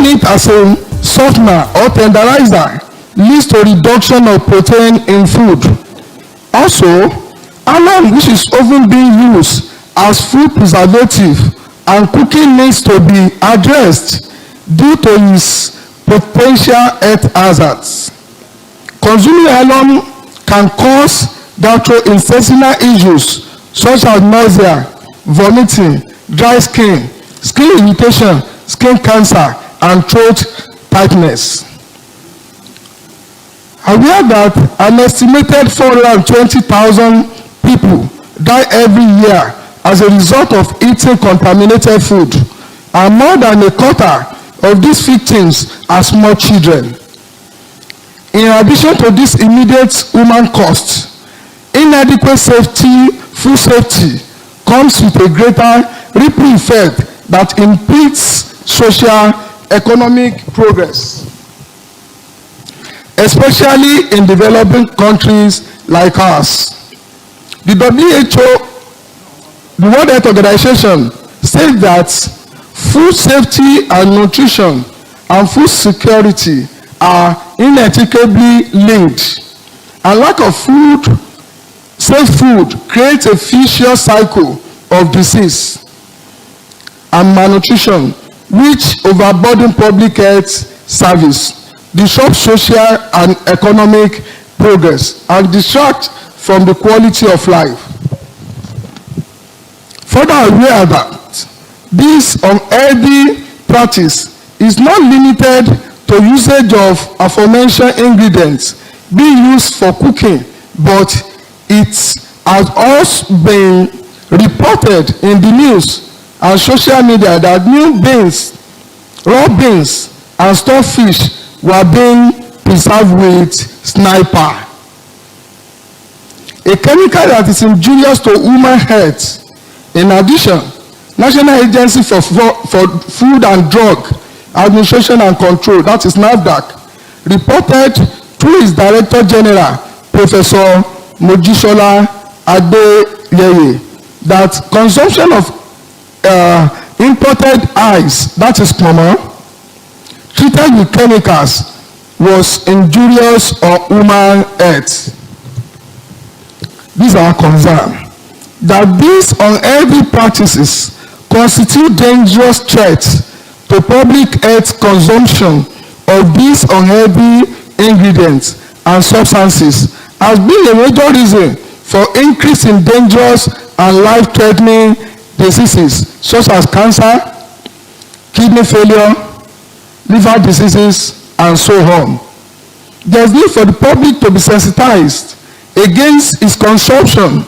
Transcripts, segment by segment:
Using it as a softener or tenderizer leads to reduction of protein in food. Also, alum, which is often being used as food preservative and cooking, needs to be addressed due to its potential health hazards. Consuming alum can cause gastrointestinal issues such as nausea, vomiting, dry skin, skin irritation, skin cancer, and throat tightness. Aware that an estimated 420,000 people die every year as a result of eating contaminated food, and more than a quarter of these victims are small children. In addition to this immediate human cost, inadequate food safety comes with a greater ripple effect that impedes social economic progress, especially in developing countries like ours. The WHO, the World Health Organization, says that food safety and nutrition and food security are inextricably linked, and lack of safe food creates a vicious cycle of disease and malnutrition, which overburden public health service, disrupt social and economic progress, and distract from the quality of life. Further aware that this unhealthy practice is not limited to usage of aforementioned ingredients being used for cooking, but it has also been reported in the news and social media that new beans, raw beans, and stored fish were being preserved with sniper, a chemical that is injurious to human health. In addition, National Agency for Food and Drug Administration and Control, that is NAFDAC, reported through its Director General, Professor Mojisola Adeyeye, that consumption of imported ice, that is pomo, treated with chemicals was injurious to human health. These are concerns that these unhealthy practices constitute dangerous threats to public health. Consumption of these unhealthy ingredients and substances has been a major reason for increase in dangerous and life-threatening diseases such as cancer, kidney failure, liver diseases, and so on. There is need for the public to be sensitized against its consumption,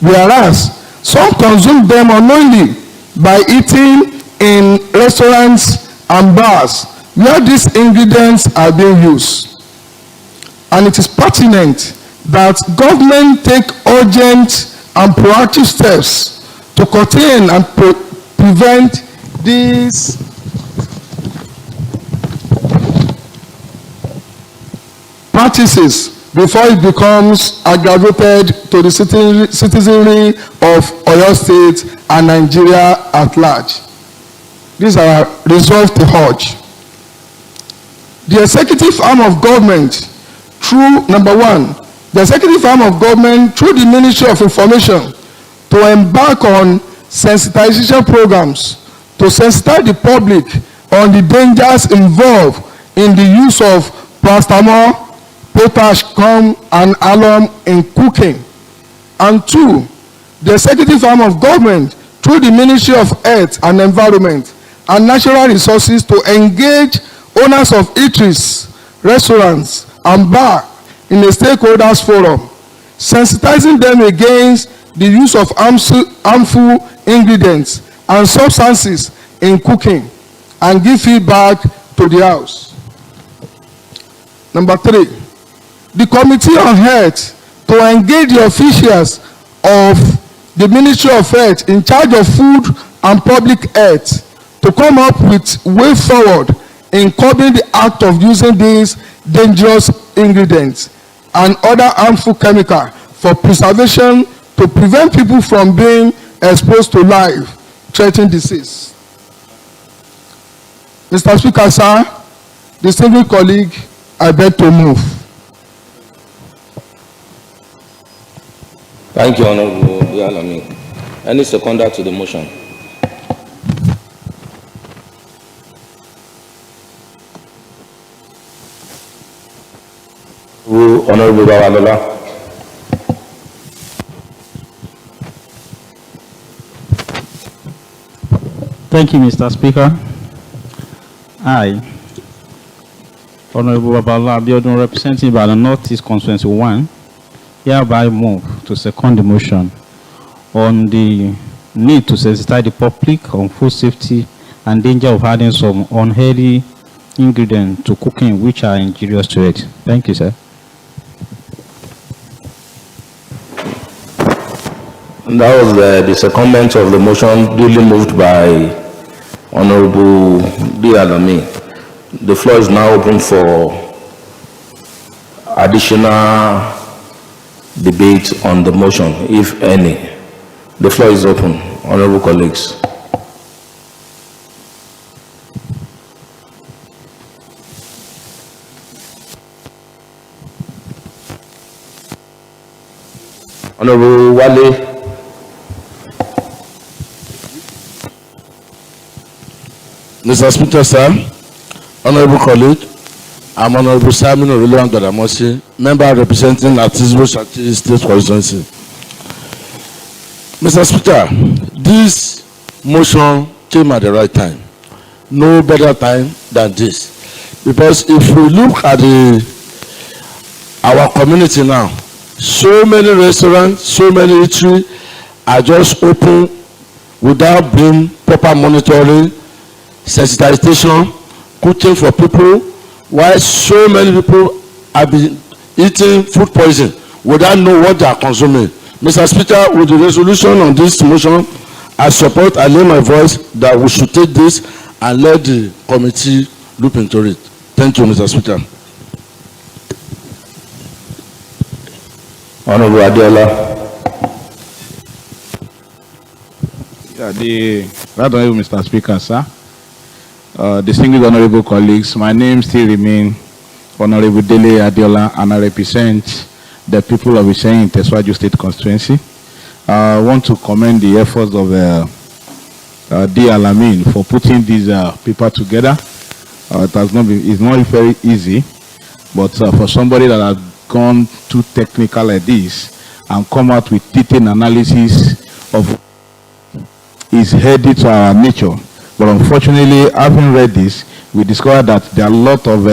whereas some consume them unknowingly by eating in restaurants and bars where these ingredients are being used. And it is pertinent that government take urgent and proactive steps to contain and prevent these practices before it becomes aggravated to the citizenry of Oyo State and Nigeria at large. These are resolved to urge. The executive arm of government through, number one, the executive arm of government through the Ministry of Information to embark on sensitization programs to sensitize the public on the dangers involved in the use of paracetamol, potash, gum, and alum in cooking. And two, the executive arm of government through the Ministry of Health and Environment and Natural Resources to engage owners of eateries, restaurants, and bars in a stakeholders forum, sensitizing them against the use of harmful ingredients and substances in cooking, and give feedback to the House. Number three, the Committee on Health to engage the officials of the Ministry of Health in charge of food and public health to come up with way forward in curbing the act of using these dangerous ingredients and other harmful chemicals for preservation to prevent people from being exposed to life-threatening disease. Mr. Speaker, sir, distinguished colleague, I beg to move. Thank you, Honorable Dialami. Any seconder to the motion? Honorable Babalola. Thank you, Mr. Speaker. I, Honorable Babalola Abiodun, representing by the Northeast Constituency 1, hereby move to second the motion on the need to sensitize the public on food safety and danger of adding some unhealthy ingredients to cooking which are injurious to it. Thank you, sir. That was the secondment of the motion duly moved by Honorable Dialami. The floor is now open for additional debate on the motion, if any. The floor is open, honorable colleagues. Honorable Wale. Mr. Speaker, sir, honorable colleague, I'm Honorable Simon Orelewan Gbadamosi, member representing Atisbo State Constituency. Mr. Speaker, this motion came at the right time. No better time than this. Because if we look at our community now, so many restaurants, so many eateries are just open without being proper monitoring, sensitization, cooking for people, while so many people have been eating food poison without knowing what they are consuming. Mr. Speaker, with the resolution on this motion, I support, I lay my voice that we should take this and let the committee look into it. Thank you, Mr. Speaker. Honorable Adiola. Honorable Mr. Speaker, sir. Distinguished honorable colleagues, my name still remains Honorable Dele Adiola, and I represent the people of Iseyin Teswaju State Constituency. I want to commend the efforts of Dialami for putting these paper together. It's not very easy, but for somebody that has gone too technical like this and come out with detailed analysis of is headed to our nature. But unfortunately, having read this, we discovered that there are a lot of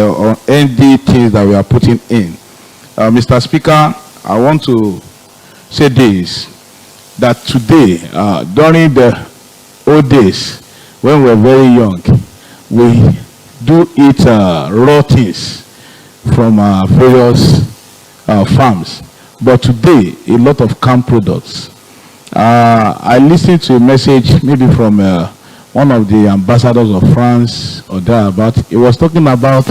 ND things that we are putting in. Mr. Speaker, I want to say this, that today, during the old days, when we were very young, we do eat raw things from various farms. But today, a lot of canned products. I listened to a message maybe from one of the ambassadors of France or thereabout. He was talking about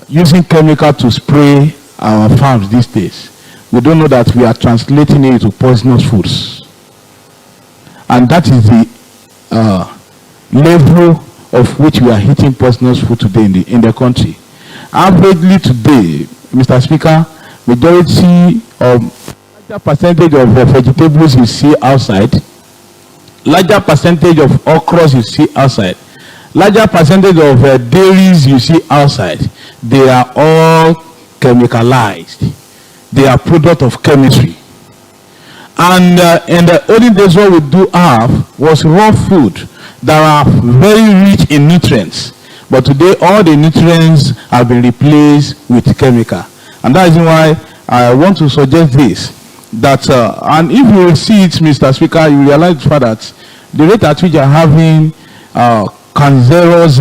using chemical to spray our farms these days. We don't know that we are translating it to poisonous foods. And that is the level of which we are eating poisonous food today in the country. Averagely today, Mr. Speaker, majority of larger percentage of vegetables you see outside, larger percentage of okras you see outside, larger percentage of dairies you see outside, they are all chemicalized. They are product of chemistry. And in the olden days, what we do have was raw food that are very rich in nutrients. But today, all the nutrients have been replaced with chemical. And that is why I want to suggest this, that, and if you will see it, Mr. Speaker, you realize that the rate at which you are having cancerous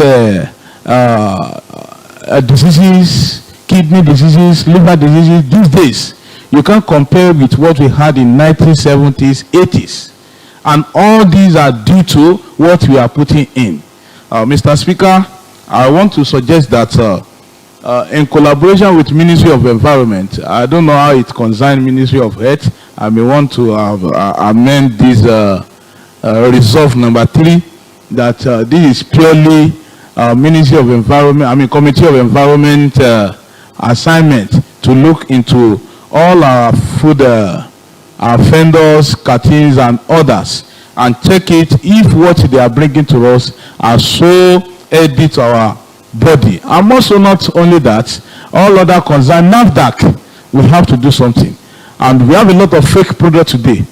diseases, kidney diseases, liver diseases these days, you can compare with what we had in 1970s, 80s. And all these are due to what we are putting in. Mr. Speaker, I want to suggest that in collaboration with Ministry of Environment, I don't know how it concerns Ministry of Health, I may want to amend this resolve number 3, that this is purely Ministry of Environment, Committee of Environment assignment to look into all our food, our vendors, canteens, and others, and check it if what they are bringing to us are so healthy to our body. And also, not only that, all other concerned NAFDAC will have to do something. And we have a lot of fake products today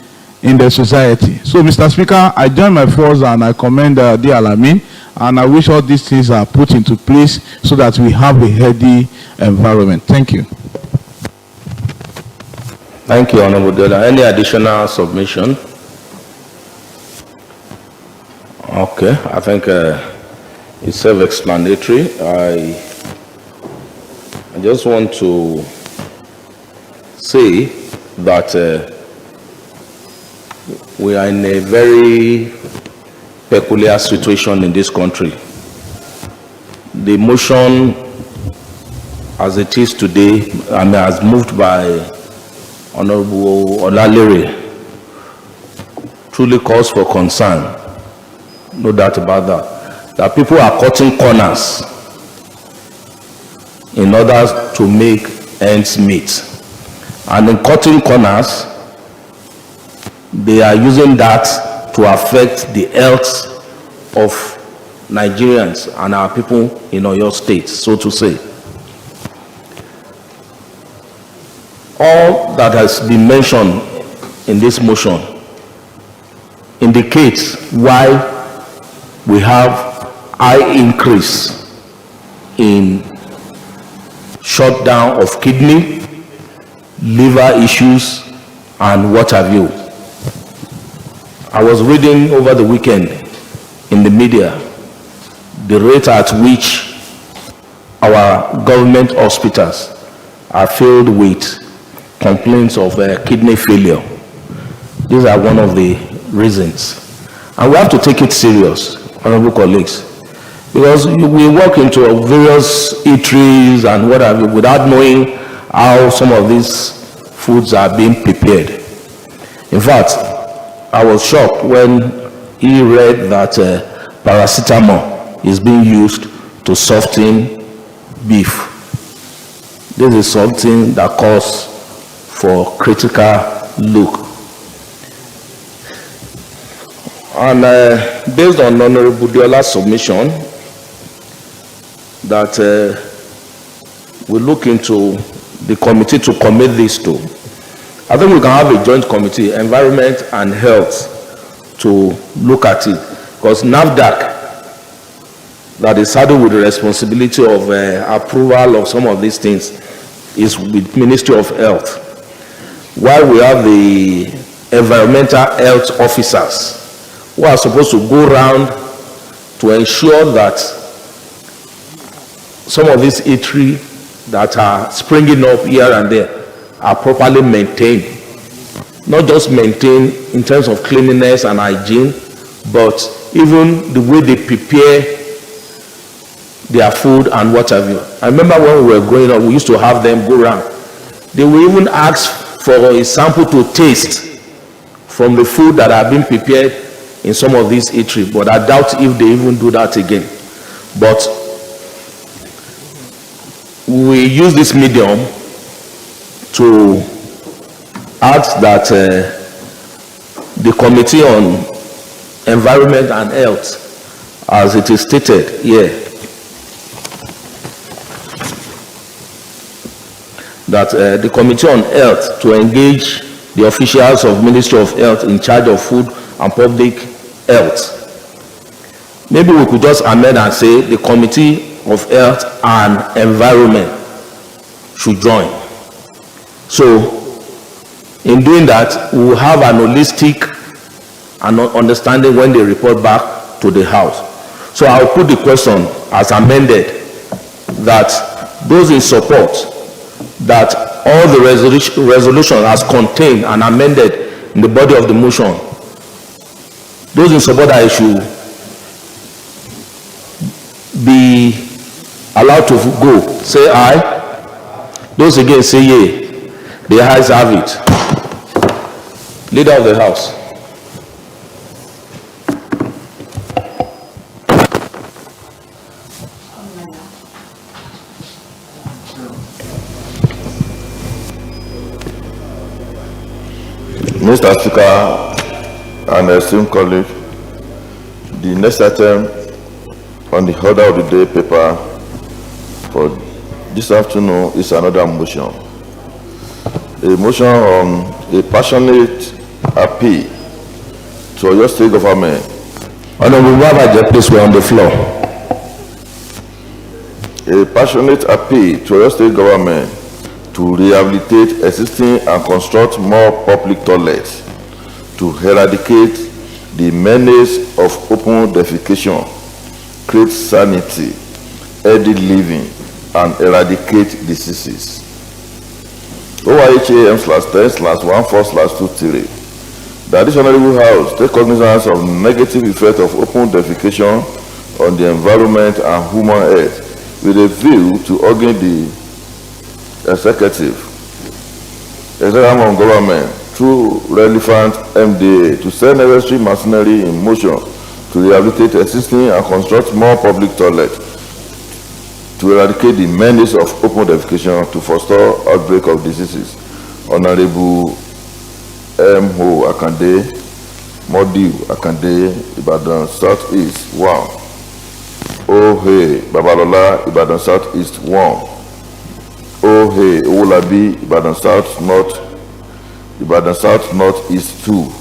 in the society. So, Mr. Speaker, I join my force and I commend the Alamin, and I wish all these things are put into place so that we have a healthy environment. Thank you. Thank you, Honorable Dela. Any additional submission? Okay, I think it's self-explanatory. I just want to say that we are in a very peculiar situation in this country. The motion as it is today, as moved by Honorable Olalere, truly calls for concern. No doubt about that. That people are cutting corners in order to make ends meet. And in cutting corners, they are using that to affect the health of Nigerians and our people in Oyo State, so to say. All that has been mentioned in this motion indicates why we have high increase in shutdown of kidney, liver issues, and what have you. I was reading over the weekend in the media the rate at which our government hospitals are filled with complaints of kidney failure. These are one of the reasons. And we have to take it serious, honorable colleagues, because we walk into various eateries and what have you without knowing how some of these foods are being prepared. In fact, I was shocked when he read that paracetamol is being used to soften beef. This is something that calls for critical look. And based on Honorable Diola's submission, that we look into the committee to commit this to, I think we can have a joint committee, environment and health, to look at it. Because NAFDAC, that is saddled with the responsibility of approval of some of these things, is with Ministry of Health. While we have the environmental health officers who are supposed to go around to ensure that some of these eateries that are springing up here and there are properly maintained. Not just maintained in terms of cleanliness and hygiene, but even the way they prepare their food and what have you. I remember when we were growing up, we used to have them go around. They will even ask for a sample to taste from the food that are being prepared in some of these eateries, but I doubt if they even do that again. But we use this medium to ask that the Committee on Environment and Health, as it is stated here, that the Committee on Health to engage the officials of Ministry of Health in charge of food and public health. Maybe we could just amend and say the Committee of Health and Environment should join. So, in doing that, we will have an holistic understanding when they report back to the House. So, I will put the question as amended, that those in support, that all the resolution as contained and amended in the body of the motion, those in support that it should be allowed to go, say aye. Those against say yea. The ayes have it. Leader of the House. Mr. Speaker and esteemed colleague, the next item on the order of the day paper for this afternoon is another motion. A motion on a passionate appeal to your state government. Honorable Babaje, please, we're on the floor. A passionate appeal to your state government to rehabilitate existing and construct more public toilets to eradicate the menace of open defecation, create sanity, healthy living, and eradicate diseases. OIHAM/10/14/23. That this honorable house take cognizance of negative effect of open defecation on the environment and human health with a view to urging the executive arm of government through relevant MDA to send necessary machinery in motion to rehabilitate existing and construct more public toilets to eradicate the menace of open defecation to forestall outbreak of diseases. Honorable M.O. Akande, Modiu Akande, Ibadan Southeast 1. Ohe Babalola, Ibadan Southeast 1. Ohe Owolabi, Ibadan South Northeast 2.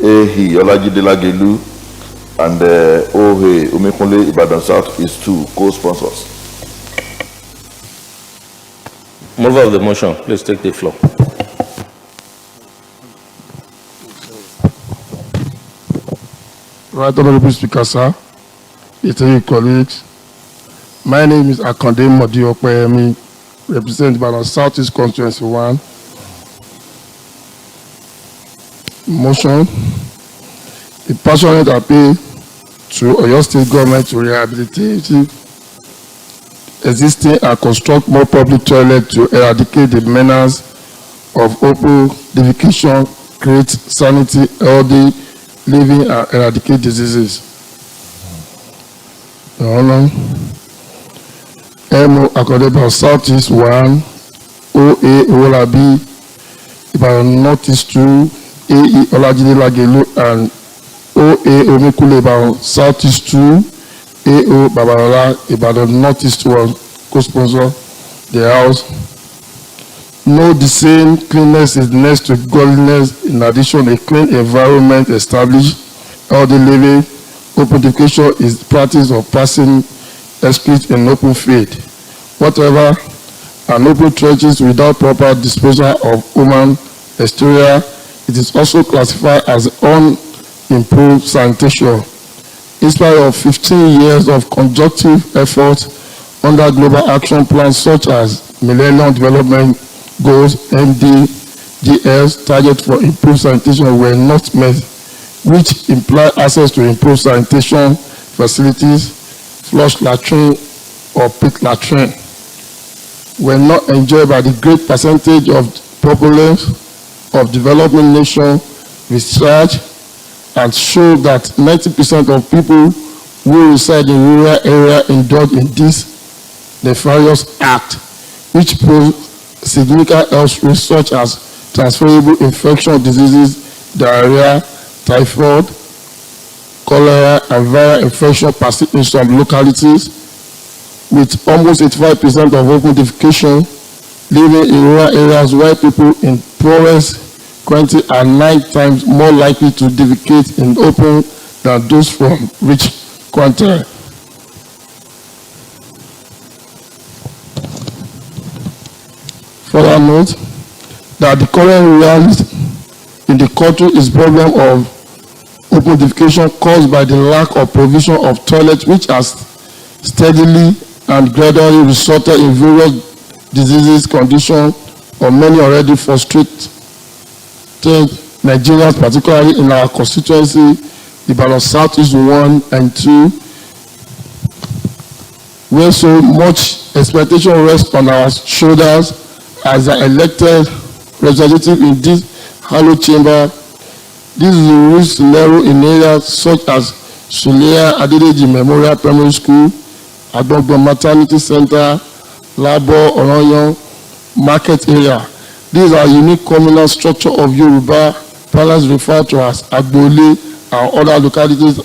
Ehi Olajide Lagelu and Ohe Omekunle, Ibadan Southeast 2, co-sponsors. Mover of the motion, please take the floor. Right, Honorable Speaker, sir, esteemed colleagues, my name is Akande Modiu Opeyemi, representing Ibadan Southeast Constituency 1. Motion, a passionate appeal to Oyo State government to rehabilitate existing and construct more public toilets to eradicate the menace of open defecation, create sanity, healthy living, and eradicate diseases. Your Honor, M.O. Akande Southeast 1, O.A. Owolabi, Ibadan Northeast 2, A.E. Olajide Lagelu, and O.A. Omekunle, Ibadan Southeast 2, A.O. Babalola, Ibadan Northeast 1, co-sponsor the House. No, the same cleanliness is next to godliness. In addition, a clean environment established healthy living. Open defecation is the practice of passing excrete in open field. Whatever, an open trenches without proper disposal of human exterior, it is also classified as unimproved sanitation. In spite of 15 years of conjunctive efforts under global action plans such as Millennium Development Goals, MDGs, targets for improved sanitation were not met, which imply access to improved sanitation facilities, flush latrine or pit latrine, were not enjoyed by the great percentage of populace of developing nations. Research and show that 90% of people who reside in rural areas indulge in this nefarious act, which pose significant health risks such as transferable infectious diseases, diarrhea, typhoid, cholera, and viral infection persist in some localities, with almost 85% of open defecation living in rural areas, where people in poorest quantity are 9 times more likely to defecate in open than those from rich quantity. Further note that the current reality in the country is problem of open defecation caused by the lack of provision of toilets, which has steadily and gradually resulted in various diseases, conditions, or many already frustrated Nigerians, particularly in our constituency, Ibadan Southeast 1 and 2, where so much expectation rests on our shoulders as an elected representative in this hallowed chamber. This is a risk scenario in areas such as Sulia Adedeji Memorial Primary School, Agbogbo Maternity Center, Labo, Oroyan Market area, These are unique communal structure of Yoruba parlance referred to as Agbole and other localities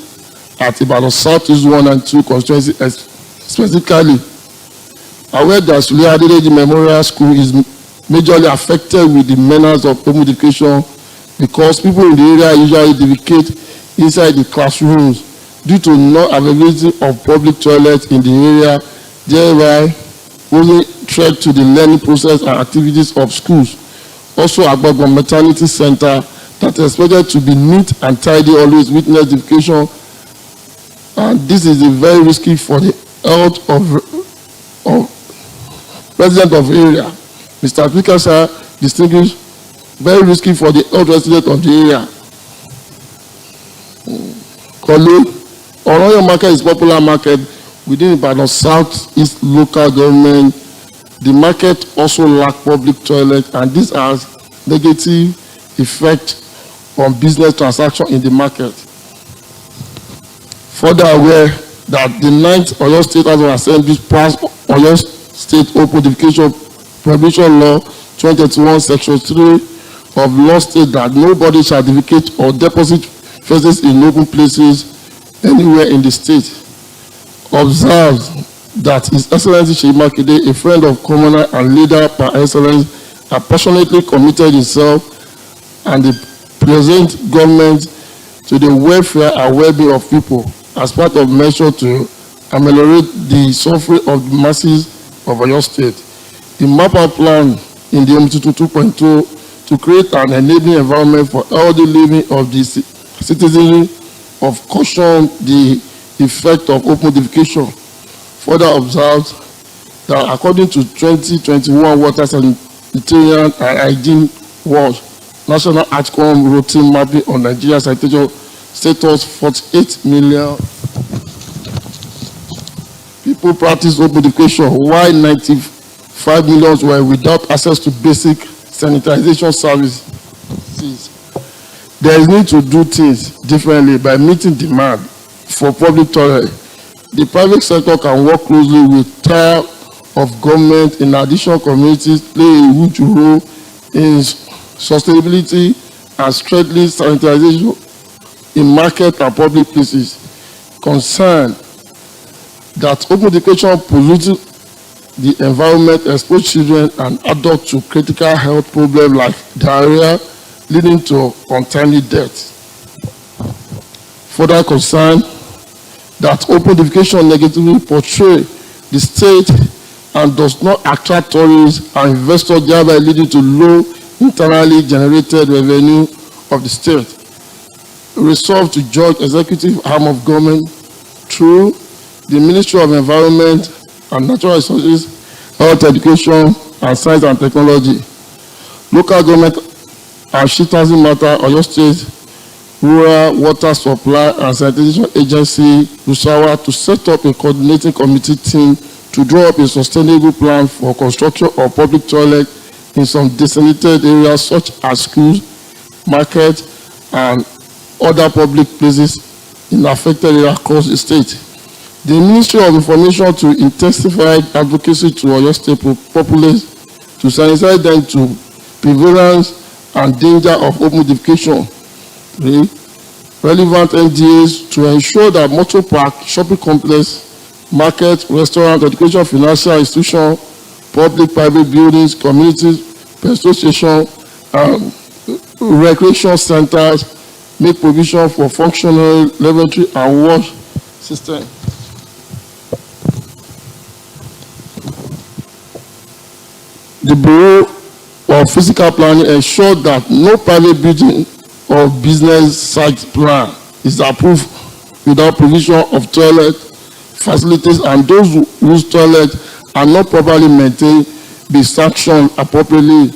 at Ibadan Southeast 1 and 2 constituency specifically. Aware that Sule Adedeji Memorial School is majorly affected with the menace of home education because people in the area usually defecate inside the classrooms due to non-availability of public toilets in the area, thereby posing threat to the learning process and activities of schools. Also, Agbogbo Maternity Center that is expected to be neat and tidy always witness defecation, and this is very risky for the health of resident of the area. Mr. Speaker, sir, distinguished, very risky for the health resident of the area. Colleague, Oroyo market is popular market within Ibadan Southeast local government. The market also lack public toilet, and this has negative effect on business transaction in the market. Further aware that the 9th Oyo State House of Assembly passed Oyo State Open Defecation Prohibition Law 2021 Section 3 of law state that nobody shall defecate or deposit feces in open places anywhere in the state. Observes that His Excellency Seyi Makinde, a friend of commoner and leader par excellence, has passionately committed himself and the present government to the welfare and well-being of people as part of measure to ameliorate the suffering of the masses of Oyo State. The MAPA plan in the MTT 2.2 to create an enabling environment for healthy living of the citizens of caution the effect of open defecation. Further observes that according to 2021 Water Sanitarian and Hygiene Watch National Outcome Routine Mapping on Nigeria sanitation status, 48 million people practice open defecation, while 95 million were without access to basic sanitization services. There is need to do things differently by meeting demand for public toilet. The private sector can work closely with tier of government. In addition, communities play a huge role in sustainability and strictly sanitization in market and public places. Concerned that open education pollutes the environment, expose children and adults to critical health problems like diarrhea, leading to untimely death. Further concern that open defecation negatively portray the state and does not attract tourists and investors, thereby leading to low internally generated revenue of the state. Resolved to judge executive arm of government through the Ministry of Environment and Natural Resources, Health Education, and Science and Technology, local government and Shitazi Matter, Oyo State Rural Water Supply and Sanitation Agency, Lusawa, to set up a coordinating committee team to draw up a sustainable plan for construction of public toilet in some designated areas such as schools, markets, and other public places in affected areas across the state. The Ministry of Information to intensify advocacy to Oyo State populace to sensitize them to prevalence and danger of open defecation. Relevant NDAs to ensure that motor park, shopping complex, market, restaurant, education, financial institution, public-private buildings, communities, petrol station, and recreation centers make provision for functional lavatory and wash system. The Bureau of Physical Planning ensure that no private building or business site plan is approved without provision of toilet facilities, and those whose toilets are not properly maintained be sanctioned appropriately.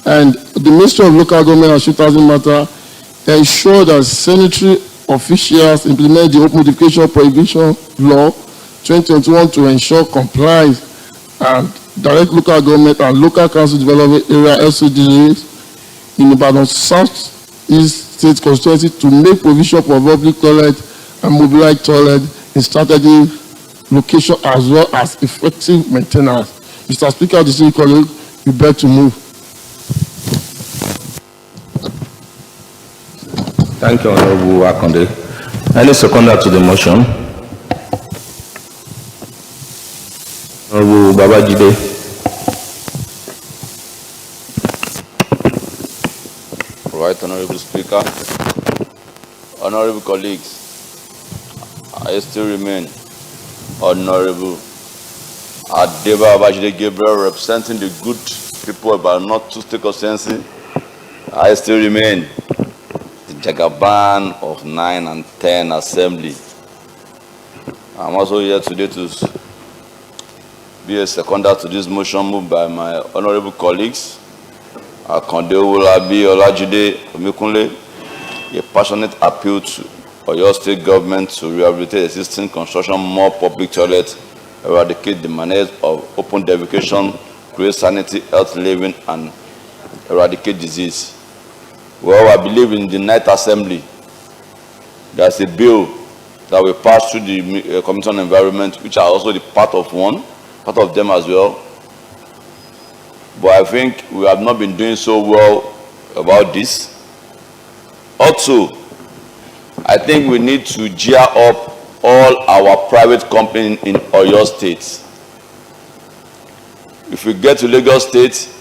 And the Ministry of Local Government and Shitazi Matter ensure that sanitary officials implement the Open Defecation Prohibition Law 2021 to ensure compliance and direct local government and local council development area LCDs in Ibadan South East State constituency to make provision for public toilet and mobilized toilet in strategic location as well as effective maintenance. Mr. Speaker, the city colleague, we beg to move. Thank you, Honorable Akonde. Any seconder to the motion? Honorable Babajide. Right, Honorable Speaker, honorable colleagues, I still remain Honorable Adeba Babajide Gabriel, representing the good people about not to state constituency. I still remain the Jagaban of 9 and 10 Assembly. I'm also here today to be a seconder to this motion moved by my honorable colleagues. Akonde Owolabi Olajide Omikunle, a passionate appeal to Oyo State government to rehabilitate existing construction, more public toilets, eradicate the menace of open defecation, create sanity, health living, and eradicate disease. Well, I believe in the Ninth Assembly. There's a bill that will pass through the Committee on Environment, which are also the part of them as well. But I think we have not been doing so well about this. Also, I think we need to gear up all our private companies in Oyo State. If we get to Lagos State,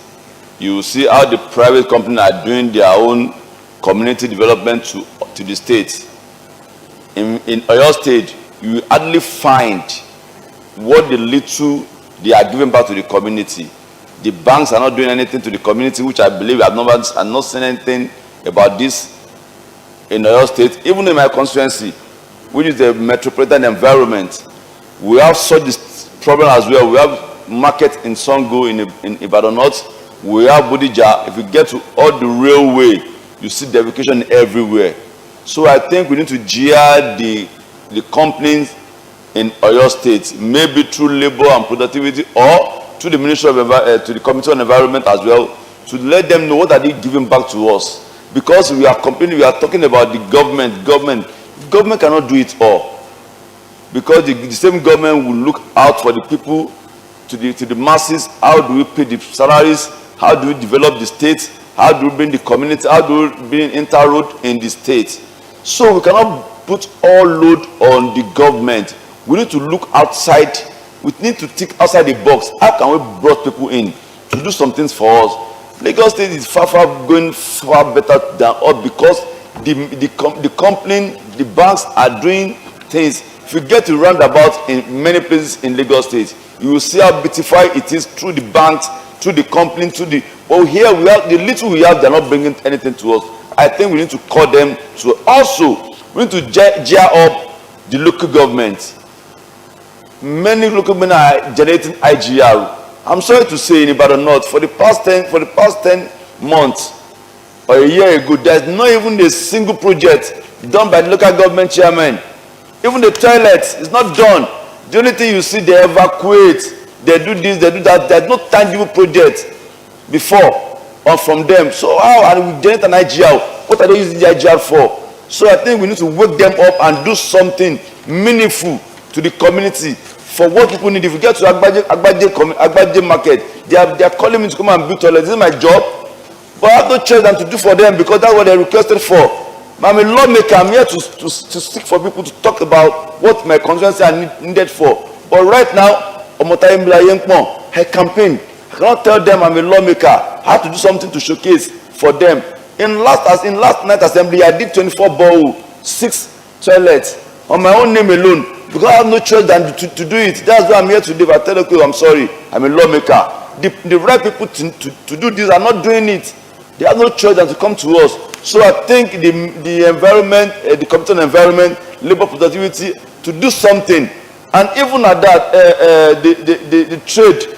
you will see how the private companies are doing their own community development to the state. In Oyo State, you will hardly find what the little they are giving back to the community. The banks are not doing anything to the community, which I believe I've not seen anything about this in Oyo State. Even in my constituency, which is the metropolitan environment, we have such this problem as well. We have market in Songo, in Ibadan North. We have Bodija. If you get to all the railway, you see defecation everywhere. So I think we need to gear the companies in Oyo State, maybe through labor and productivity, or to the Ministry of to the Committee on Environment as well, to let them know what are they giving back to us. Because we are complaining, we are talking about the government. Government cannot do it all. Because the same government will look out for the people, to the masses. How do we pay the salaries? How do we develop the state? How do we bring the community? How do we bring inter-road in the state? So we cannot put all load on the government. We need to look outside. We need to think outside the box. How can we bring people in to do some things for us? Lagos State is going far better than us because the company, the banks are doing things. If you get to roundabout in many places in Lagos State, you will see how beautified it is through the banks, through the company, but here we have the little we have, they're not bringing anything to us. I think we need to call them to also, we need to gear up the local government. Many local governments are generating IGR. I'm sorry to say in Ibadan North, for the past 10 months or a year ago, there's not even a single project done by the local government chairman. Even the toilets is not done. The only thing you see, they evacuate, they do this, they do that. There's no tangible project before or from them. So how are we generate an IGR? What are they using the IGR for? So I think we need to wake them up and do something meaningful to the community for what people need. If you get to Agbaje market, they are calling me to come and build toilets. This is my job, but I have no choice than to do for them because that's what they requested for. I'm a lawmaker. I'm here to seek for people to talk about what my constituency are needed for. But right now, I campaign. I cannot tell them I'm a lawmaker. I have to do something to showcase for them. In last night assembly, I did 24 boreholes, 6 toilets on my own name alone because I have no choice than to do it. That's why I'm here today. But I tell you, I'm sorry, I'm a lawmaker. The right people to do this are not doing it. They have no choice than to come to us. So I think the environment, the Committee on Environment, labor productivity, to do something, and even at that, the trade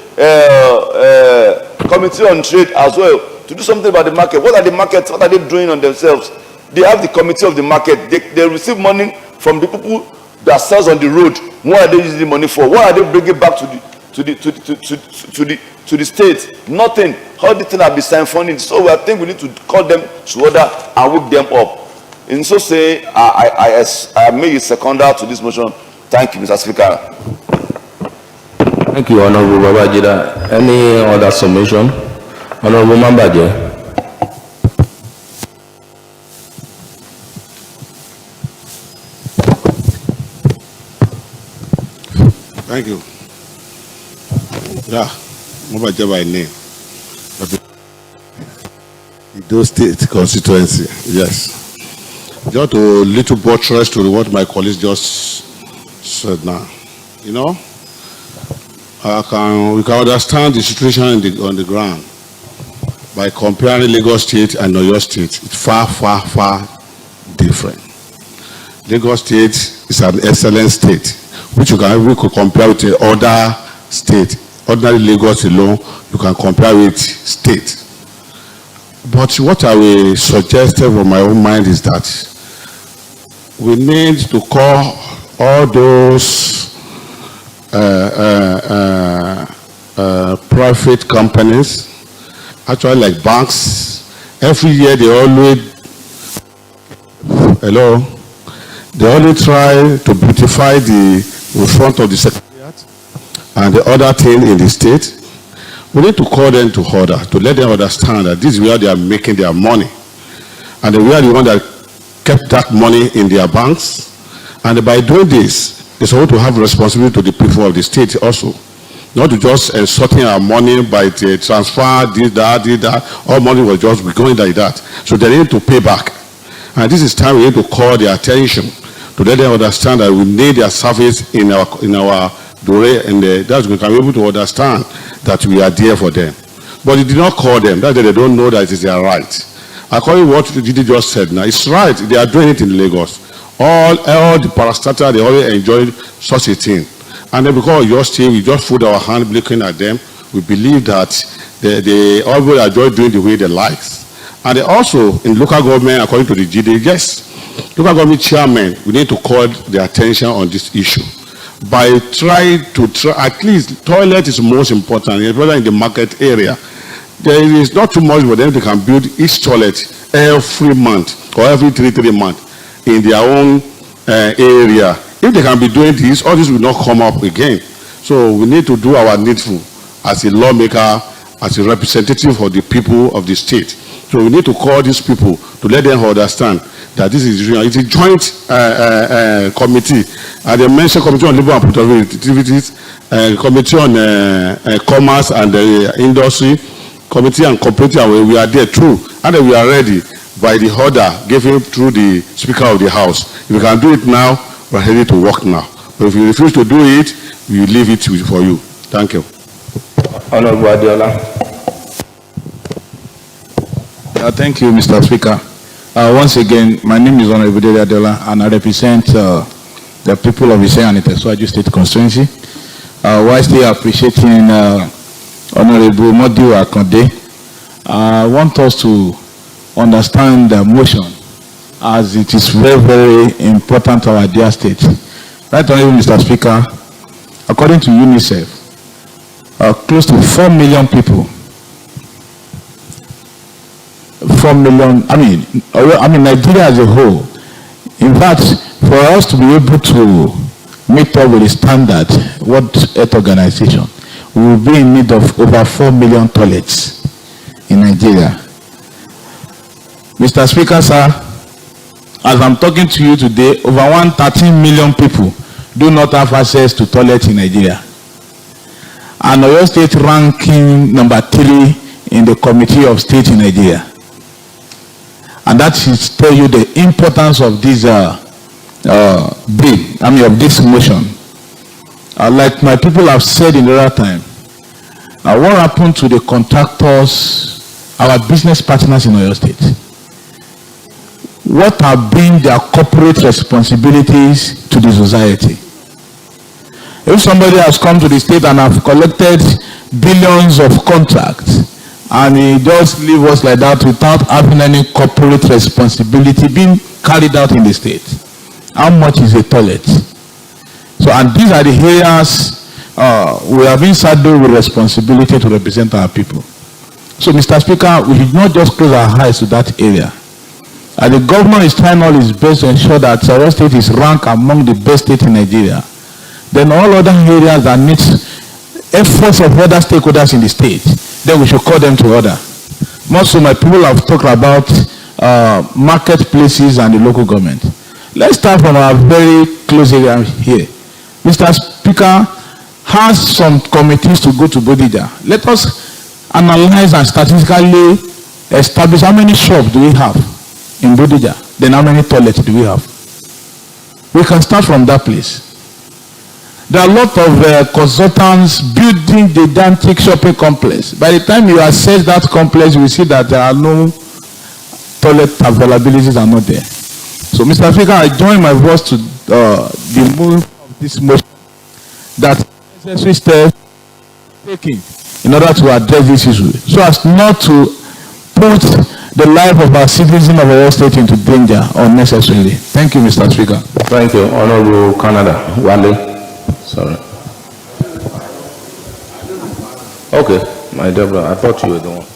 Committee on Trade as well, to do something about the market. What are the markets? What are they doing on themselves? They have the committee of the market. They receive money from the people that sells on the road. What are they using the money for? What are they bringing back to the state? Nothing. How the thing have been signed funding. So I think we need to call them to order and wake them up. And so say I make a seconder to this motion. Thank you, Mr. Speaker. Thank you, Honorable Babajida. Any other submission? Honorable Mambaje. Thank you. Yeah, what by name? Edo State constituency, yes. Just a little buttress to what my colleagues just said now. You know, we can understand the situation on the ground by comparing Lagos State and Oyo State. It's far, far, far different. Lagos State is an excellent state, which you can even compare with the other state. Ordinary Lagos alone, you can compare with state. But what I will suggest from my own mind is that we need to call all those private companies, actually like banks. Every year they always try to beautify the front of the secretariat and the other thing in the state. We need to call them to order, to let them understand that this is where they are making their money. And we are the one that kept that money in their banks. And by doing this, they're supposed to have responsibility to the people of the state also. Not to just sorting our money by the transfer, did that. All money was just going like that. So they need to pay back. And this is time we need to call their attention to let them understand that we need their service in our dore, and that's we can be able to understand that we are there for them. But he did not call them. That's why they don't know that it is their right. According to what Didi just said now, it's right. They are doing it in Lagos. All the parastatals, they always enjoy such a thing. And then because of your stay, we just put our hand looking at them. We believe that they always enjoy doing the way they like. And they also, in local government, according to the GD, yes, local government chairman, we need to call their attention on this issue. By trying to, at least, toilet is most important, especially in the market area. There is not too much for them. They can build each toilet every month or every 3 months in their own area. If they can be doing this, all this will not come up again. So we need to do our needful as a lawmaker, as a representative of the people of the state. So we need to call these people to let them understand that this is it's a joint committee. And they mentioned Committee on Labor and Productivity, Committee on Commerce and Industry, Committee on Cooperative, and we are there too. And we are ready by the order given through the Speaker of the House. If we can do it now, we're ready to work now. But if you refuse to do it, we leave it for you. Thank you. Honorable Adiola. Thank you, Mr. Speaker. Once again, my name is Honorable Adiola, and I represent the people of Ise and Itesuaju State Constituency. While still appreciating Honorable Modiu Akonde, I want us to understand the motion as it is very, very important to our dear state. Right, Honorable Mr. Speaker, according to UNICEF, close to 4 million people, 4 million, I mean Nigeria as a whole. In fact, for us to be able to meet up with the standard World Health Organization, we will be in need of over 4 million toilets in Nigeria. Mr. Speaker, sir, as I'm talking to you today, over 113 million people do not have access to toilets in Nigeria. And Oyo State ranking number 3 in the Committee of State in Nigeria. And that should tell you the importance of this bill, of this motion. Like my people have said in the other time, what happened to the contractors, our business partners in Oyo State? What have been their corporate responsibilities to the society? If somebody has come to the state and have collected billions of contracts, and he just leave us like that without having any corporate responsibility being carried out in the state, how much is a toilet? So, and these are the areas we have been saddled with responsibility to represent our people. So, Mr. Speaker, we should not just close our eyes to that area. And the government is trying all his best to ensure that Oyo State is ranked among the best states in Nigeria. Then all other areas that need efforts of other stakeholders in the state, then we should call them to order. More so, my people have talked about marketplaces and the local government. Let's start from our very close area here. Mr. Speaker, has some committees to go to Bodija. Let us analyze and statistically establish how many shops do we have in Bodija, then how many toilets do we have. We can start from that place. There are a lot of consultants building the gigantic shopping complex. By the time you assess that complex, you will see that there are no toilet availabilities are not there. So, Mr. Speaker, I join my voice to the move of this motion that necessary steps taken in order to address this issue, so as not to put the life of our citizens of our state into danger unnecessarily. Thank you, Mr. Speaker. Thank you, Honorable Canada. Wale. Sorry. Okay, my dear brother, I thought you were the one.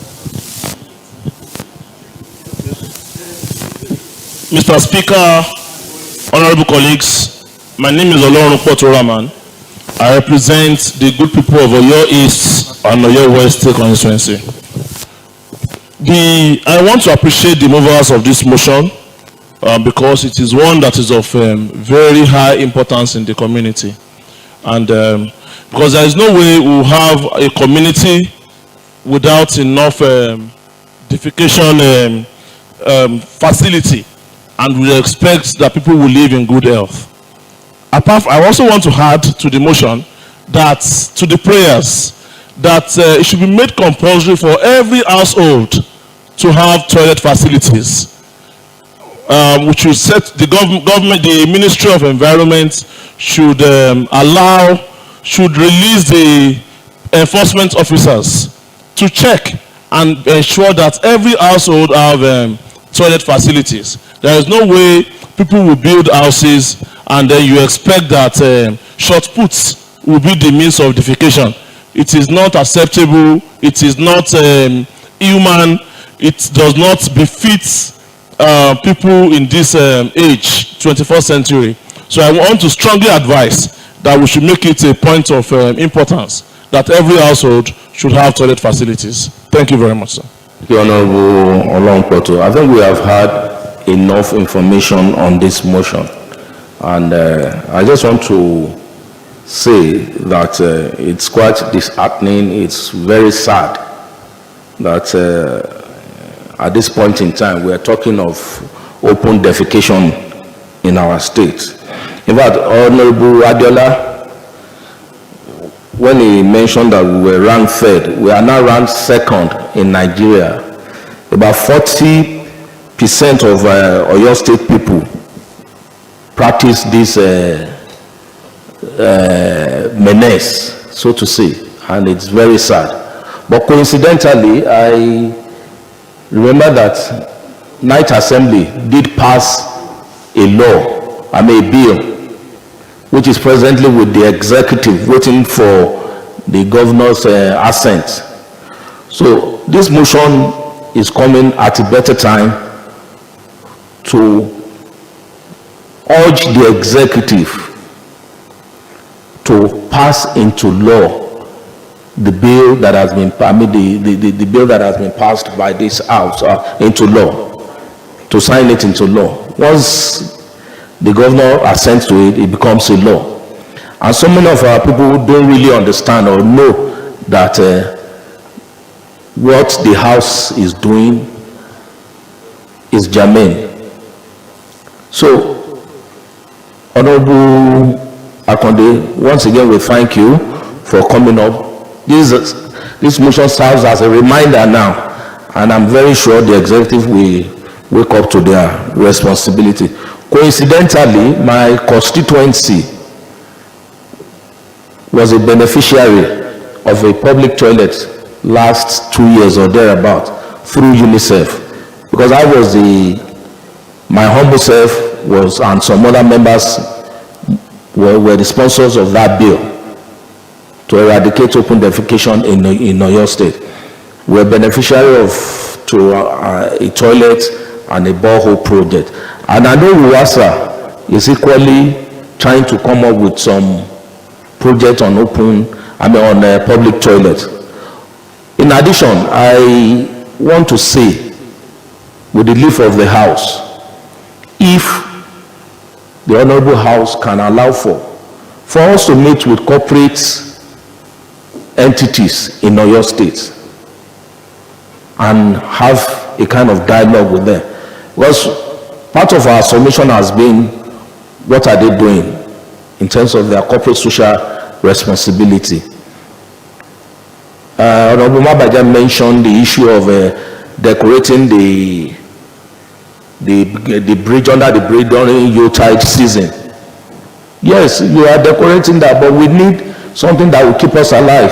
Mr. Speaker, honorable colleagues, my name is Olorun Potoraman. I represent the good people of Oyo East and Oyo West State constituency. I want to appreciate the movers of this motion because it is one that is of very high importance in the community. And because there is no way we will have a community without enough defecation facility, and we expect that people will live in good health. I also want to add to the motion that, to the prayers, that it should be made compulsory for every household to have toilet facilities. Which should set the government, the Ministry of Environment should should release the enforcement officers to check and ensure that every household have toilet facilities. There is no way people will build houses and then you expect that short puts will be the means of defecation. It is not acceptable. It is not human. It does not befit people in this age, 21st century. So I want to strongly advise that we should make it a point of importance that every household should have toilet facilities. Thank you very much, sir. Thank you, Honorable Olonpoto. I think we have had enough information on this motion. And I just want to say that it's quite disheartening. It's very sad that at this point in time, we are talking of open defecation in our state. In fact, Honorable Adiola, when he mentioned that we were ranked third, we are now ranked second in Nigeria. About 40% of Oyo State people practice this menace, so to say, and it's very sad. But coincidentally, I remember that Night Assembly did pass a law, a bill, which is presently with the executive waiting for the governor's assent. So this motion is coming at a better time to urge the executive to pass into law the bill that has been, the bill that has been passed by this house into law, to sign it into law. Once the governor assents to it, it becomes a law. And so many of our people who don't really understand or know that what the house is doing is germane. So, Honorable Akonde, once again we thank you for coming up. This motion serves as a reminder now, and I'm very sure the executive will wake up to their responsibility. Coincidentally, my constituency was a beneficiary of a public toilet last 2 years or thereabout through UNICEF, because I was my humble self was, and some other members were the sponsors of that bill to eradicate open defecation in Oyo State. We're beneficiary of a toilet and a borehole project. And I know UASA is equally trying to come up with some project on public toilet. In addition, I want to say, with the leave of the House, if the Honorable House can allow for us to meet with corporates entities in Oyo State and have a kind of dialogue with them. Because part of our submission has been, what are they doing in terms of their corporate social responsibility? Honorable Mabaja mentioned the issue of decorating the bridge under the bridge during Yuletide season. Yes, you are decorating that, but we need something that will keep us alive.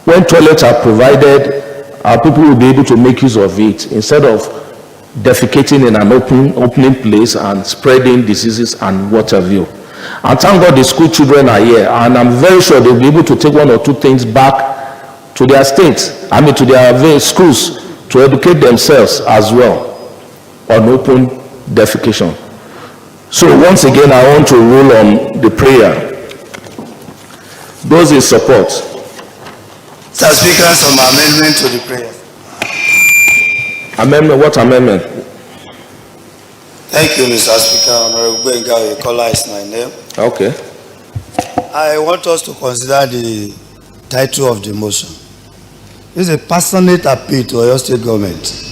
When toilets are provided, our people will be able to make use of it instead of defecating in an opening place and spreading diseases and what have you. And thank God the school children are here, and I'm very sure they'll be able to take one or two things back to their states, to their various schools, to educate themselves as well on open defecation. So once again, I want to rule on the prayer. Those in support. Mr. Speaker, some amendment to the prayer. Amendment, what amendment? Thank you, Mr. Speaker. Honorable Benga Oyekola is my name. Okay. I want us to consider the title of the motion. It's a passionate appeal to Oyo State government